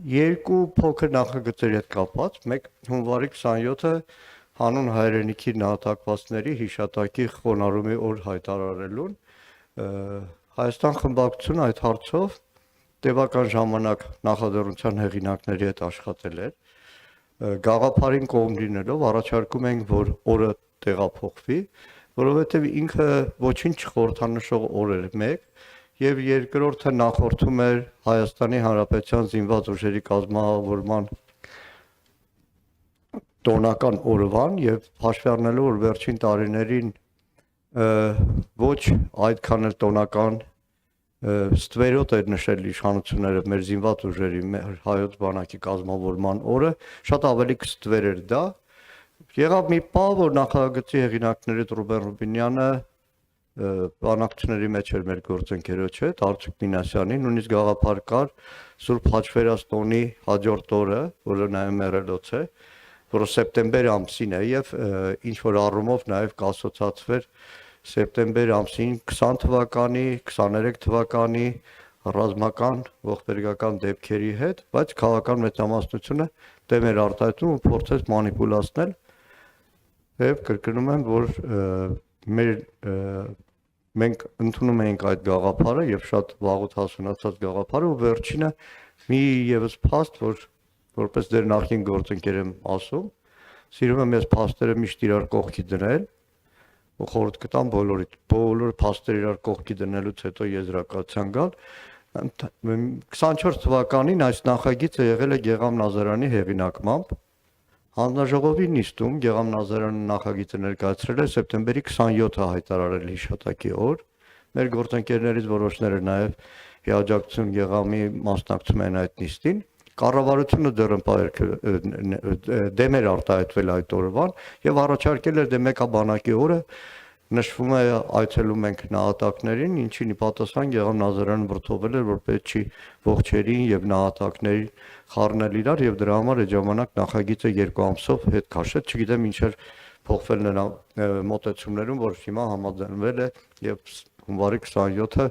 երկու փոքր նախագծերի հետ կապված, մեկ հունվարի 27-ը հանուն հայրենիքի նահատակվածների հիշատակի խոնարհումի օր հայտարարելուն Հայաստան խմբակցությունը այդ հարցով տևական ժամանակ նախաձեռնության հեղինակների հետ աշխատել էր, գաղափարին կողմ լինելով առաջարկում ենք, որ օրը տեղափոխվի, որովհետև ինքը ոչինչ չխորհրդանշող օր էր մեկ, եւ երկրորդը նախորդում էր Հայաստանի Հանրապետության զինված ուժերի կազմավորման տոնական օրվան եւ հաշվի առնելով, որ վերջին տարիներին ոչ այդքան էլ տոնական ստվերոտ էր նշել իշխանությունները մեր զինված ուժերի, մեր հայոց բանակի կազմավորման օրը, շատ ավելի կստվեր էր դա։ Եղավ մի պահ, որ նախագծի հեղինակներից Ռուբեն Ռուբինյանը բանակցությունների մեջ էր մեր գործընկերոջ հետ, Արծուկ Մինասյանի, նույնիսկ գաղափար կար Սուրբ Հաչվերաստոնի հաջորդ օրը, որը նաև մեռելոց է, որը սեպտեմբեր ամսին է եւ ինչ որ առումով նաև կասոցացվեր սեպտեմբեր ամսին 20 թվականի, 23 թվականի ռազմական ողբերգական դեպքերի հետ, բայց քաղաքական մեծամասնությունը դեմ էր արտահայտում ու փորձեց մանիպուլացնել եւ կրկնում եմ, որ մենք ընդունում էինք այդ գաղափարը եւ շատ վաղուց հասունացած գաղափարը ու վերջինը մի եւս փաստ, որպես դեր նախին գործընկեր եմ ասում, սիրում եմ ես փաստերը միշտ իրար կողքի դնել ու խորհուրդ կտամ բոլոր փաստերը իրար կողքի դնելուց հետո եզրակացության գալ 24 թվականին այս նախագիծը եղել է Գեգամ Նազարյանի հեղինակմամբ հանձնաժողովի նիստում Գեգամ Նազարյանը նախագիծը ներկայացրել է սեպտեմբերի 27-ը հայտարարել հիշատակի օր մեր գործընկերներից որոշները նաև հիաջակցություն Գեգամի մասնակցում են այդ նիստին կառավարությունը դեմ էր արտահայտվել այդ օրվան եւ առաջարկել էր դե մեկա բանակի օրը նշվում է այցելում ենք նահատակներին ինչին ի պատասխան Գեգամ Նազարյանը վրթովել էր որ պետք չի ողջերին եւ նահատակներին խառնել իրար եւ դրա համար այդ ժամանակ նախագիծը 2 ամսով հետ քաշեց չգիտեմ ինչ էր փոխվել նրա մոտեցումներում որ հիմա համաձայնվել է եւ հունվարի 27-ը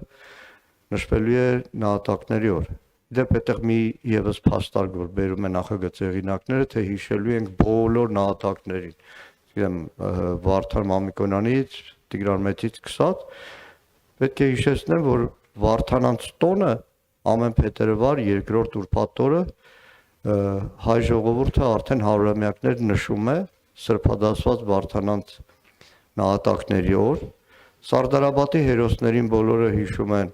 նշվելու է նահատակների օր դեպ այդտեղ մի եւս փաստարկ որ բերում է նախագծի հեղինակները թե հիշելու ենք բոլոր նահատակներին գիտեմ Վարդան Մամիկոնյանից Տիգրան Մեծից սկսած պետք է հիշեցնեմ որ Վարդանանց տոնը ամեն փետրվար երկրորդ ուրբաթ օրը հայ ժողովուրդը արդեն հարյուրամյակներ նշում է սրբադասված Վարդանանց նահատակների օր Սարդարապետի հերոսներին բոլորը հիշում են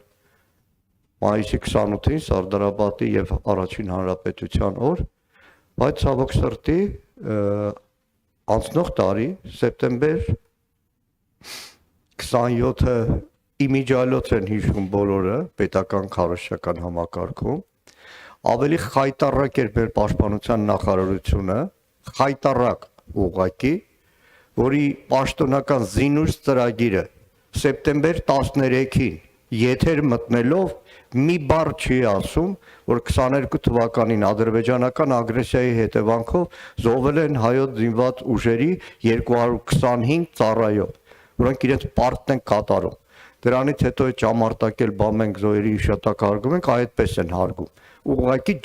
մայիսի 28-ին Սարդարապետի եւ առաջին հանրապետության օր, բայց ցավոք սրտի անցնող տարի սեպտեմբեր 27-ը իմիջիալոց են հիշում բոլորը պետական քարոզչական համակարգում, ավելի խայտառակ էր մեր պաշտպանության նախարարությունը, խայտառակ ուղղակի, որի պաշտոնական զինուժ ծրագիրը սեպտեմբեր 13-ին եթեր մտնելով մի բառ չի ասում, որ 22 թվականին ադրբեջանական ագրեսիայի հետևանքով զոհվել են հայոց զինված ուժերի 225 ծառայող, որոնք իրենց պարտն են կատարում։ Դրանից հետո է ճամարտակել բամենք զոհերի հիշատակ հարգում ենք, այդպես են հարգում։ Ուղղակի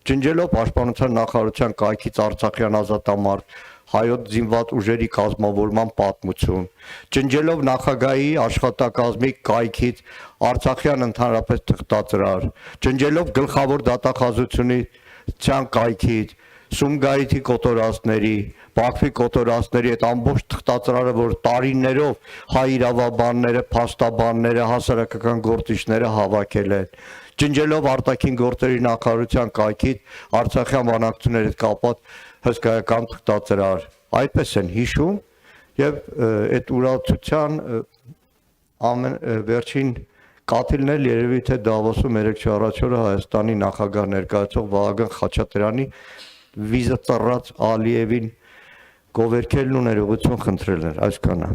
ջնջելով պաշտպանության նախարարության կայքից Արցախյան ազատամարտ հայոց զինված ուժերի կազմավորման պատմություն, ջնջելով նախագահի աշխատակազմի կայքից Արցախյան ընդհանրապես թղթածրար, ջնջելով գլխավոր դատախազությունության կայքից Սումգայիթի կոտորածների, Բաքվի կոտորածների այդ ամբողջ թղթածրարը, որ տարիներով հայ իրավաբանները, փաստաբանները, հասարակական գործիչները հավաքել են, ջնջելով արտաքին գործերի նախարարության կայքից Արցախյան բանակցությունների հետ կապված հսկայական թղթածրար, այդպես են հիշում եւ այդ ուրացության վերջին կաթիլն էլ երևի թե Դավոսում 3 առաջ օրը Հայաստանի նախագահ ներկայացող Վահագն Խաչատրյանի վիզա ծռած Ալիևին գովերքելն ու ներողություն խնդրելն էր այսքանը